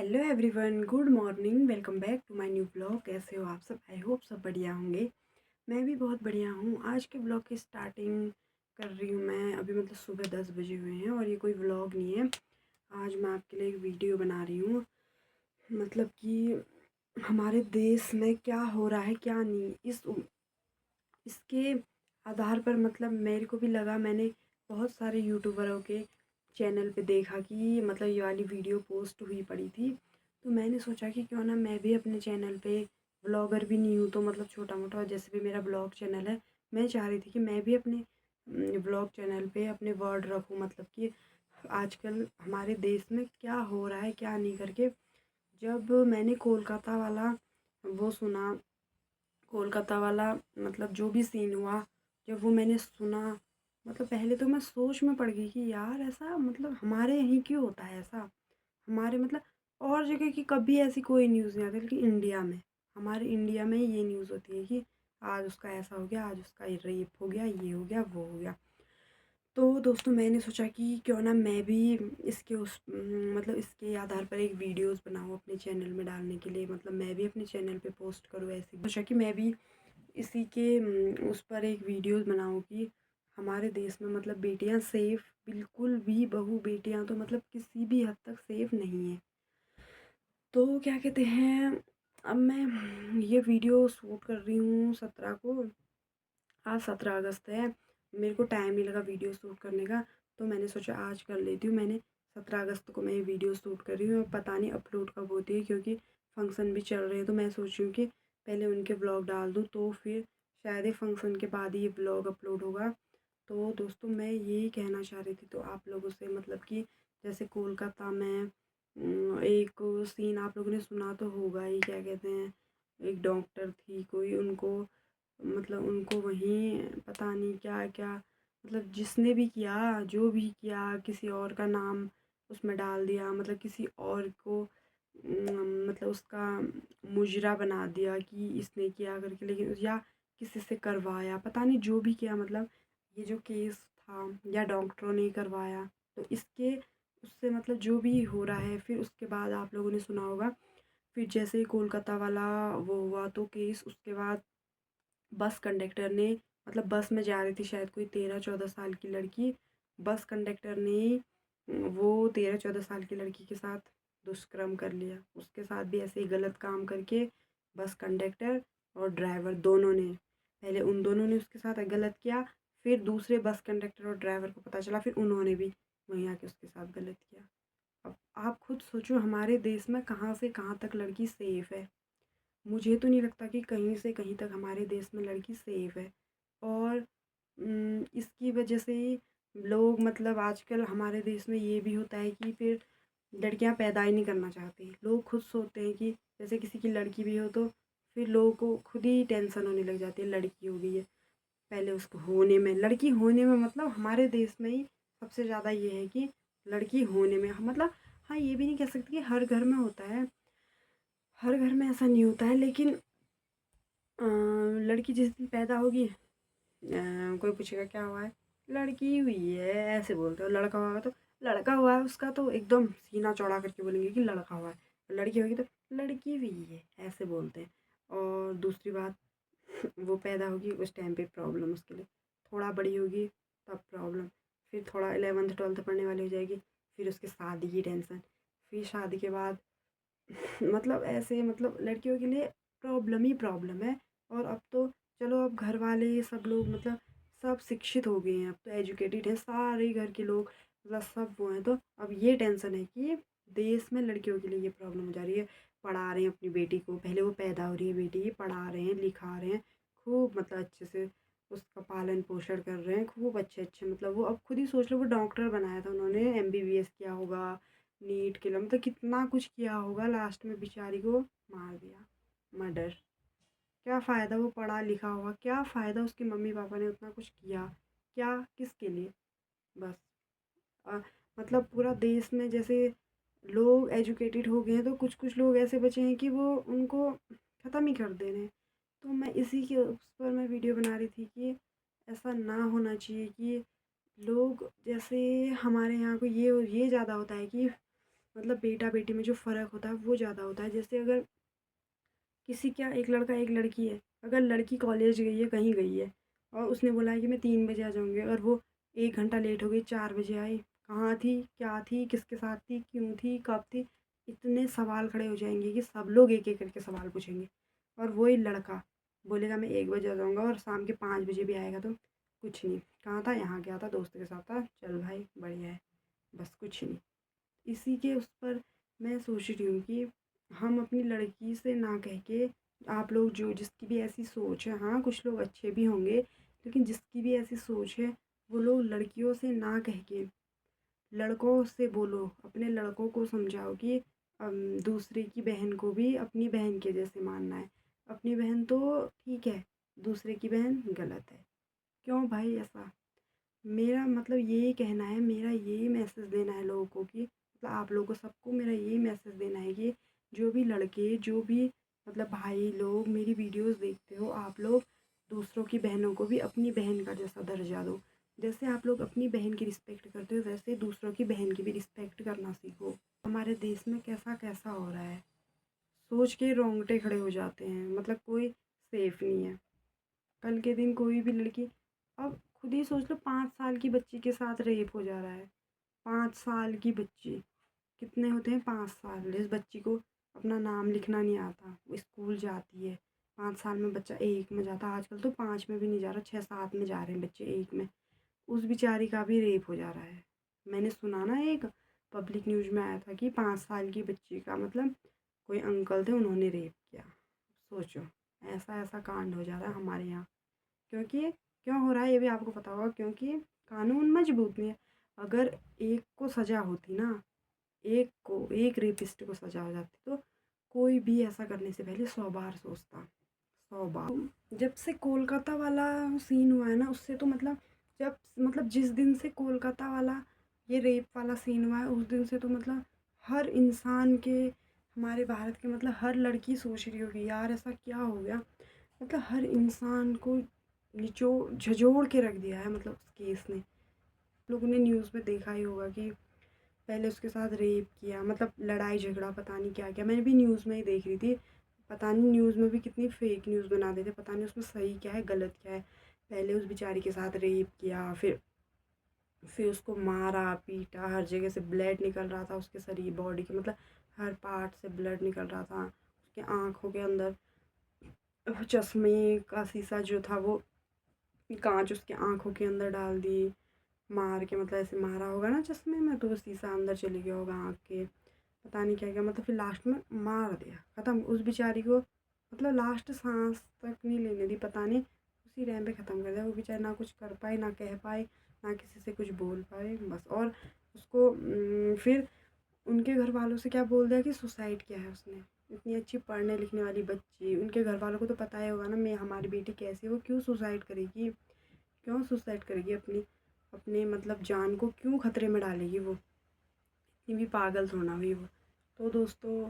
Hello everyone, good morning. Welcome back to my new blog. कैसे हो आप सब? आई होप सब बढ़िया होंगे। मैं भी बहुत बढ़िया हूँ। आज के ब्लॉग की स्टार्टिंग कर रही हूँ मैं। अभी मतलब सुबह 10 बजे हुए हैं और ये कोई ब्लॉग नहीं है। आज मैं आपके लिए एक वीडियो बना रही हूँ। मतलब कि हमारे देश में क्या हो रहा है क्या नहीं, इसके आधार पर मतलब मेरे को भी लगा। मैंने बहुत सारे यूट्यूबरों के चैनल पे देखा कि मतलब ये वाली वीडियो पोस्ट हुई पड़ी थी। तो मैंने सोचा कि क्यों ना मैं भी अपने चैनल पे, व्लॉगर भी नहीं हूँ तो मतलब छोटा मोटा जैसे भी मेरा ब्लॉग चैनल है, मैं चाह रही थी कि मैं भी अपने ब्लॉग चैनल पे अपने वर्ड रखूँ। मतलब कि आजकल हमारे देश में क्या हो रहा है क्या नहीं करके। जब मैंने कोलकाता वाला वो सुना, कोलकाता वाला मतलब जो भी सीन हुआ, जब वो मैंने सुना, मतलब पहले तो मैं सोच में पड़ गई कि यार ऐसा मतलब हमारे यहीं क्यों होता है ऐसा। हमारे मतलब और जगह की कभी ऐसी कोई न्यूज़ नहीं आती, लेकिन इंडिया में, हमारे इंडिया में ये न्यूज़ होती है कि आज उसका ऐसा हो गया, आज उसका रेप हो गया, ये हो गया, वो हो गया। तो दोस्तों मैंने सोचा कि क्यों ना मैं भी इसके मतलब इसके आधार पर एक वीडियोस बनाऊँ अपने चैनल में डालने के लिए। मतलब मैं भी अपने चैनल पे पोस्ट करूँ। ऐसे सोचा कि मैं भी इसी के उस पर एक वीडियोस बनाऊँ कि हमारे देश में मतलब बेटियां सेफ़ बिल्कुल भी, बहू बेटियां तो मतलब किसी भी हद तक सेफ़ नहीं है। तो क्या कहते हैं, अब मैं ये वीडियो शूट कर रही हूँ 17 को। आज 17 अगस्त है। मेरे को टाइम नहीं लगा वीडियो शूट करने का, तो मैंने सोचा आज कर लेती हूँ। मैंने 17 अगस्त को मैं ये वीडियो शूट कर रही हूँ। अब पता नहीं अपलोड कब होती है, क्योंकि फंक्शन भी चल रहे हैं। तो मैं सोच रही हूँ कि पहले उनके ब्लॉग डाल दूँ, तो फिर शायद ही फंक्शन के बाद ही ये ब्लॉग अपलोड होगा। तो दोस्तों मैं यही कहना चाह रही थी तो आप लोगों से, मतलब कि जैसे कोलकाता में एक सीन आप लोगों ने सुना तो होगा ही। क्या कहते हैं, एक डॉक्टर थी कोई, उनको मतलब उनको वहीं पता नहीं क्या क्या, मतलब जिसने भी किया, जो भी किया, किसी और का नाम उसमें डाल दिया। मतलब किसी और को मतलब उसका मुजरा बना दिया कि इसने किया करके, लेकिन या किसी से करवाया, पता नहीं जो भी किया। मतलब ये जो केस था, या डॉक्टरों ने करवाया, तो इसके उससे मतलब जो भी हो रहा है। फिर उसके बाद आप लोगों ने सुना होगा, फिर जैसे ही कोलकाता वाला वो हुआ तो केस, उसके बाद बस कंडक्टर ने, मतलब बस में जा रही थी शायद कोई 13-14 साल की लड़की, बस कंडक्टर ने वो 13-14 साल की लड़की के साथ दुष्कर्म कर लिया। उसके साथ भी ऐसे ही गलत काम करके बस कंडक्टर और ड्राइवर दोनों ने, पहले उन दोनों ने उसके साथ गलत किया, फिर दूसरे बस कंडक्टर और ड्राइवर को पता चला, फिर उन्होंने भी वहीं आके उसके साथ गलत किया। अब आप खुद सोचो हमारे देश में कहाँ से कहाँ तक लड़की सेफ़ है। मुझे तो नहीं लगता कि कहीं से कहीं तक हमारे देश में लड़की सेफ़ है। और इसकी वजह से लोग, मतलब आजकल हमारे देश में ये भी होता है कि फिर लड़कियां पैदा ही नहीं करना चाहती। लोग खुद सोचते हैं कि जैसे किसी की लड़की भी हो तो फिर लोगों को खुद ही टेंशन होने लग जाती है, लड़की हो गई है। पहले उसको होने में, लड़की होने में, मतलब हमारे देश में ही सबसे ज़्यादा ये है कि लड़की होने में, मतलब हाँ ये भी नहीं कह सकती कि हर घर में होता है, हर घर में ऐसा नहीं होता है, लेकिन लड़की जिस दिन पैदा होगी, कोई पूछेगा क्या हुआ है, लड़की हुई है ऐसे बोलते हो। लड़का हुआ तो लड़का हुआ है, उसका तो एकदम सीना चौड़ा करके बोलेंगे कि लड़का हुआ है। लड़की होगी तो लड़की हुई है ऐसे बोलते हैं। और दूसरी बात, वो पैदा होगी उस टाइम पे प्रॉब्लम उसके लिए, थोड़ा बड़ी होगी तब प्रॉब्लम, फिर थोड़ा 11th 12th पढ़ने वाली हो जाएगी, फिर उसकी शादी की टेंशन, फिर शादी के बाद मतलब ऐसे, मतलब लड़कियों के लिए प्रॉब्लम ही प्रॉब्लम है। और अब तो चलो, अब घर वाले सब लोग मतलब सब शिक्षित हो गए हैं, अब तो एजुकेटेड हैं सारे घर के लोग, मतलब सब वो हैं। तो अब ये टेंशन है कि देश में लड़कियों के लिए ये प्रॉब्लम हो जा रही है। पढ़ा रहे हैं अपनी बेटी को, पहले वो पैदा हो रही है बेटी, पढ़ा रहे हैं लिखा रहे हैं खूब, मतलब अच्छे से उसका पालन पोषण कर रहे हैं खूब अच्छे अच्छे। मतलब वो अब खुद ही सोच लो, वो डॉक्टर बनाया था उन्होंने, एमबीबीएस किया होगा, नीट के लिए मतलब कितना कुछ किया होगा, लास्ट में बेचारी को मार दिया, मर्डर। क्या फ़ायदा, वो पढ़ा लिखा होगा, क्या फ़ायदा, उसके मम्मी पापा ने उतना कुछ किया, क्या किसके लिए। बस अ, मतलब पूरा देश में जैसे लोग एजुकेटेड हो गए हैं, तो कुछ कुछ लोग ऐसे बचे हैं कि वो उनको ख़त्म ही कर दे रहे हैं। तो मैं इसी के उस पर मैं वीडियो बना रही थी कि ऐसा ना होना चाहिए कि लोग, जैसे हमारे यहाँ को ये ज़्यादा होता है कि मतलब बेटा बेटी में जो फ़र्क होता है वो ज़्यादा होता है। जैसे अगर किसी क्या एक लड़का एक लड़की है, अगर लड़की कॉलेज गई है, कहीं गई है और उसने बोला है कि मैं 3 बजे आ जाऊँगी, अगर वो 1 घंटा लेट हो गई, 4 बजे आई, कहाँ थी, क्या थी, किसके साथ थी, क्यों थी, कब थी? इतने सवाल खड़े हो जाएंगे कि सब लोग एक-एक करके सवाल पूछेंगे। और वही लड़का बोलेगा मैं 1 बजे आ जाऊँगा और शाम के 5 बजे भी आएगा तो कुछ नहीं, कहाँ था, यहाँ गया था, दोस्त के साथ था, चल भाई बढ़िया है, बस कुछ नहीं। इसी के उस पर मैं सोच रही हूँ कि हम अपनी लड़की से ना कह के, आप लोग जो जिसकी भी ऐसी सोच है, हाँ कुछ लोग अच्छे भी होंगे, लेकिन जिसकी भी ऐसी सोच है वो लोग लड़कियों से ना कह के लड़कों से बोलो, अपने लड़कों को समझाओ कि दूसरे की बहन को भी अपनी बहन के जैसे मानना है। अपनी बहन तो ठीक है, दूसरे की बहन गलत है। क्यों भाई ऐसा? मेरा मतलब यही कहना है, मेरा यही मैसेज देना है लोगों को कि मतलब आप लोगों को सबको मेरा यही मैसेज देना है कि जो भी लड़के, जो भी मतलब भाई लोग मेरी वीडियोस देखते हो, आप लोग दूसरों की बहनों को भी अपनी बहन का जैसा दर्जा दो। जैसे आप लोग अपनी बहन की रिस्पेक्ट करते हो, वैसे दूसरों की बहन की भी रिस्पेक्ट करना सीखो। हमारे देश में कैसा कैसा हो रहा है, सोच के रोंगटे खड़े हो जाते हैं। मतलब कोई सेफ नहीं है। कल के दिन कोई भी लड़की, अब खुद ही सोच लो, 5 साल की बच्ची के साथ रेप हो जा रहा है। 5 साल की बच्ची, कितने होते हैं 5 साल? इस बच्ची को अपना नाम लिखना नहीं आता, वो स्कूल जाती है। 5 साल में बच्चा 1 में जाता, आजकल तो 5 में भी नहीं जा रहा, 6-7 में जा रहे हैं बच्चे, 1 में। उस बेचारी का भी रेप हो जा रहा है। मैंने सुना ना, एक पब्लिक न्यूज़ में आया था कि 5 साल की बच्ची का मतलब कोई अंकल थे, उन्होंने रेप किया। सोचो, ऐसा ऐसा कांड हो जा रहा है हमारे यहाँ। क्योंकि क्यों हो रहा है ये भी आपको पता होगा, क्योंकि कानून मजबूत नहीं है। अगर एक को सज़ा होती ना, एक को, एक रेपिस्ट को सज़ा हो जाती तो कोई भी ऐसा करने से पहले 100 बार सोचता, 100 बार। जब से कोलकाता वाला सीन हुआ है ना, उससे तो मतलब जब मतलब जिस दिन से कोलकाता वाला ये रेप वाला सीन हुआ है, उस दिन से तो मतलब हर इंसान के, हमारे भारत के मतलब हर लड़की सोच रही होगी यार ऐसा क्या हो गया। मतलब हर इंसान को निचोड़ झंझोड़ के रख दिया है मतलब उस केस ने। लोगों ने न्यूज़ में देखा ही होगा कि पहले उसके साथ रेप किया, मतलब लड़ाई झगड़ा पता नहीं क्या क्या। मैंने भी न्यूज़ में ही देख रही थी, पता नहीं न्यूज़ में भी कितनी फेक न्यूज़ बना देते, पता नहीं उसमें सही क्या है गलत क्या है। पहले उस बेचारी के साथ रेप किया, फिर उसको मारा पीटा, हर जगह से ब्लड निकल रहा था उसके शरीर बॉडी के, मतलब हर पार्ट से ब्लड निकल रहा था। उसके आँखों के अंदर चश्मे का शीशा जो था वो कांच उसके आँखों के अंदर डाल दी, मार के, मतलब ऐसे मारा होगा ना चश्मे में तो वो शीशा अंदर चली गया होगा आँख के, पता नहीं क्या क्या। मतलब फिर लास्ट में मार दिया, ख़त्म उस बेचारी को। मतलब लास्ट सांस तक नहीं लेने दी, पता नहीं उसी टाइम पे ख़त्म कर दिया। वो बेचारी ना कुछ कर पाई, ना कह पाई, ना किसी से कुछ बोल पाए बस। और उसको फिर उनके घर वालों से क्या बोल दिया कि सुसाइड किया है उसने। इतनी अच्छी पढ़ने लिखने वाली बच्ची, उनके घर वालों को तो पता ही होगा ना मैं हमारी बेटी कैसी है, वो क्यों सुसाइड करेगी, क्यों सुसाइड करेगी, अपनी अपने मतलब जान को क्यों खतरे में डालेगी वो, इतनी भी पागल थोड़ा हुई वो। तो दोस्तों,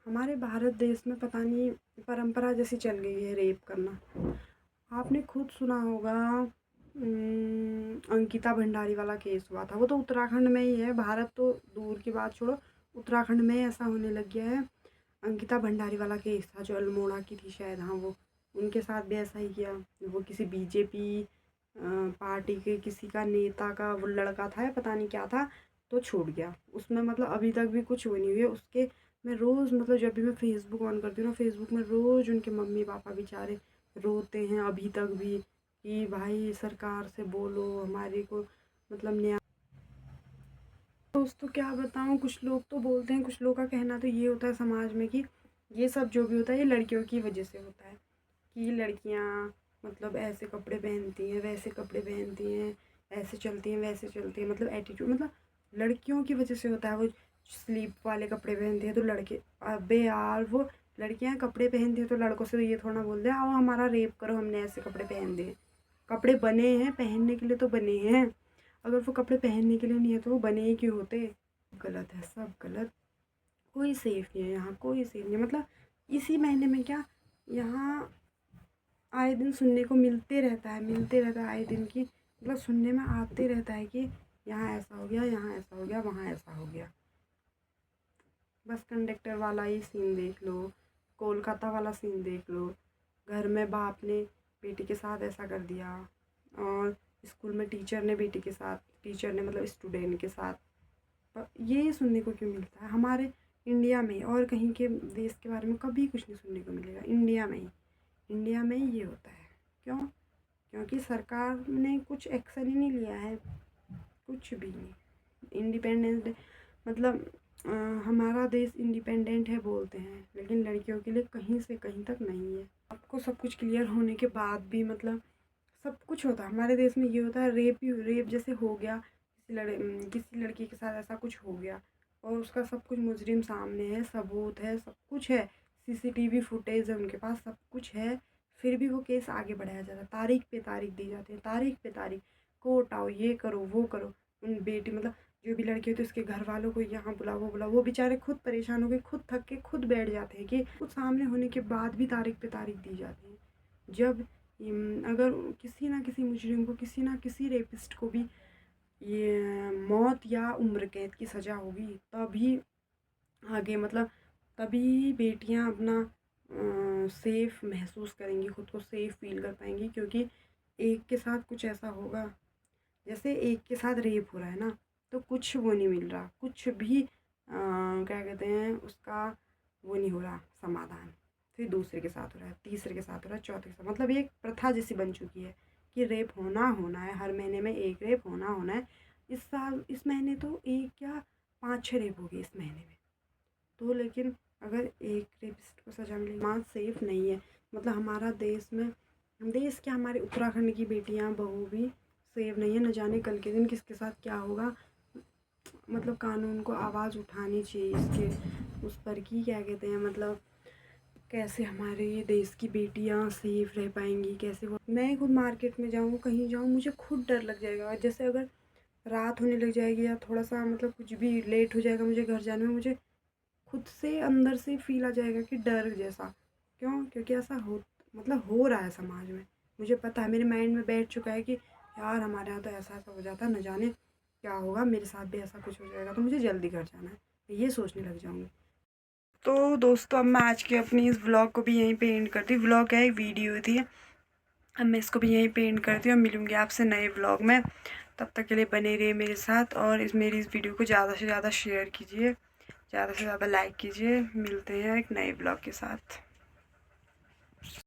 हमारे भारत देश में पता नहीं परंपरा जैसी चल गई है रेप करना। आपने खुद सुना होगा, अंकिता भंडारी वाला केस हुआ था, वो तो उत्तराखंड में ही है, भारत तो दूर की बात छोड़ो, उत्तराखंड में ऐसा होने लग गया है। अंकिता भंडारी वाला केस था जो अल्मोड़ा की थी शायद, हाँ वो, उनके साथ भी ऐसा ही किया। वो किसी बीजेपी पार्टी के किसी का नेता का वो लड़का था या पता नहीं क्या था, तो छूट गया उसमें। मतलब अभी तक भी कुछ वो नहीं हुई है उसके। मैं रोज़ मतलब जब भी मैं फ़ेसबुक ऑन करती हूँ ना, फ़ेसबुक में रोज़ उनके मम्मी पापा बेचारे रोते हैं अभी तक भी कि भाई सरकार से बोलो हमारे को मतलब न्याय। दोस्तों क्या बताऊँ, कुछ लोग तो बोलते हैं, कुछ लोग का कहना तो ये होता है समाज में कि ये सब जो भी होता है ये लड़कियों की वजह से होता है, कि लड़कियाँ मतलब ऐसे कपड़े पहनती हैं, वैसे कपड़े पहनती हैं, ऐसे चलती हैं, वैसे चलती हैं, मतलब एटीट्यूड, मतलब लड़कियों की वजह से होता है। वो स्लीप वाले कपड़े पहनते हैं तो लड़के, अबे यार वो लड़कियां कपड़े पहनती हैं तो लड़कों से तो ये थोड़ा बोल दे आओ हमारा रेप करो, हमने ऐसे कपड़े पहन दिए। कपड़े बने हैं पहनने के लिए तो बने हैं, अगर वो कपड़े पहनने के लिए नहीं है तो वो बने ही क्यों होते। गलत है, सब गलत। कोई सेफ नहीं है यहाँ, कोई सेफ नहीं है। मतलब इसी महीने में क्या, यहाँ आए दिन सुनने को मिलते रहता है, मिलते रहता है आए दिन की, मतलब सुनने में आते रहता है कि यहाँ ऐसा हो गया, यहाँ ऐसा हो गया, वहाँ ऐसा हो गया। बस कंडक्टर वाला ही सीन देख लो, कोलकाता वाला सीन देख लो। घर में बाप ने बेटी के साथ ऐसा कर दिया, और स्कूल में टीचर ने बेटी के साथ, टीचर ने मतलब स्टूडेंट के साथ। पर ये सुनने को क्यों मिलता है हमारे इंडिया में? और कहीं के देश के बारे में कभी कुछ नहीं सुनने को मिलेगा, इंडिया में ही ये होता है। क्यों? क्योंकि सरकार ने कुछ एक्शन ही नहीं लिया है, कुछ भी नहीं। इंडिपेंडेंस डे मतलब हमारा देश इंडिपेंडेंट है बोलते हैं, लेकिन लड़कियों के लिए कहीं से कहीं तक नहीं है। आपको सब कुछ क्लियर होने के बाद भी मतलब सब कुछ होता है हमारे देश में। ये होता है रेप जैसे हो गया, किसी लड़की के साथ ऐसा कुछ हो गया और उसका सब कुछ मुजरिम सामने है, सबूत है, सब कुछ है, सीसीटीवी फुटेज है उनके पास, सब कुछ है, फिर भी वो केस आगे बढ़ाया जाता है। तारीख पे तारीख दी जाती है, तारीख पे तारीख, कोर्ट आओ, ये करो वो करो। उन बेटी मतलब जो भी लड़की होती है उसके घर वालों को यहाँ बुलाओ, वो बुलाओ, वो बेचारे खुद परेशान हो गए, खुद थक के खुद बैठ जाते हैं कि कुछ सामने होने के बाद भी तारीख पे तारीख दी जाती है। जब अगर किसी ना किसी मुजरिम को, किसी ना किसी रेपिस्ट को भी ये मौत या उम्र कैद की सज़ा होगी, तभी आगे मतलब तभी बेटियां अपना सेफ़ महसूस करेंगी, खुद को सेफ़ फील कर पाएंगी। क्योंकि एक के साथ कुछ ऐसा होगा, जैसे एक के साथ रेप हो रहा है ना, तो कुछ वो नहीं मिल रहा, कुछ भी क्या कहते हैं उसका, वो नहीं हो रहा समाधान। फिर दूसरे के साथ हो रहा है, तीसरे के साथ हो रहा है, चौथे के साथ, मतलब ये एक प्रथा जैसी बन चुकी है कि रेप होना है, हर महीने में एक रेप होना है। इस महीने तो एक क्या 5-6 रेप हो गए इस महीने में। तो लेकिन अगर एक रेपिस्ट को सज़ा मिलेगी, माँ सेफ़ नहीं है। मतलब हमारा देश क्या, हमारे उत्तराखंड की बेटियां बहू भी सेफ नहीं है। न जाने कल के दिन किसके साथ क्या होगा। मतलब कानून को आवाज़ उठानी चाहिए इसके उस पर कि क्या कहते हैं, मतलब कैसे हमारे देश की बेटियां सेफ रह पाएंगी, कैसे वो। मैं खुद मार्केट में जाऊँ, कहीं जाऊँ, मुझे खुद डर लग जाएगा। जैसे अगर रात होने लग जाएगी या थोड़ा सा मतलब कुछ भी लेट हो जाएगा मुझे घर जाने में, मुझे खुद से अंदर से फील आ जाएगा कि डर जैसा। क्यों? क्योंकि ऐसा हो रहा है समाज में। मुझे पता है, मेरे माइंड में बैठ चुका है कि यार हमारे यहाँ तो ऐसा ऐसा हो जाता, न जाने क्या होगा, मेरे साथ भी ऐसा कुछ हो जाएगा तो मुझे जल्दी घर जाना है, ये सोचने लग जाऊँगी। तो दोस्तों अब मैं आज के अपनी इस व्लॉग को भी यहीं पे एंड करती हूँ। व्लॉग है, एक वीडियो थी, अब मैं इसको भी यहीं पे एंड करती हूँ। मिलूँगी आपसे नए व्लॉग में, तब तक के लिए बने रहिए मेरे साथ, और मेरी इस वीडियो को ज़्यादा से ज़्यादा शेयर कीजिए, ज़्यादा से ज़्यादा लाइक कीजिए। मिलते हैं एक नए ब्लॉग के साथ।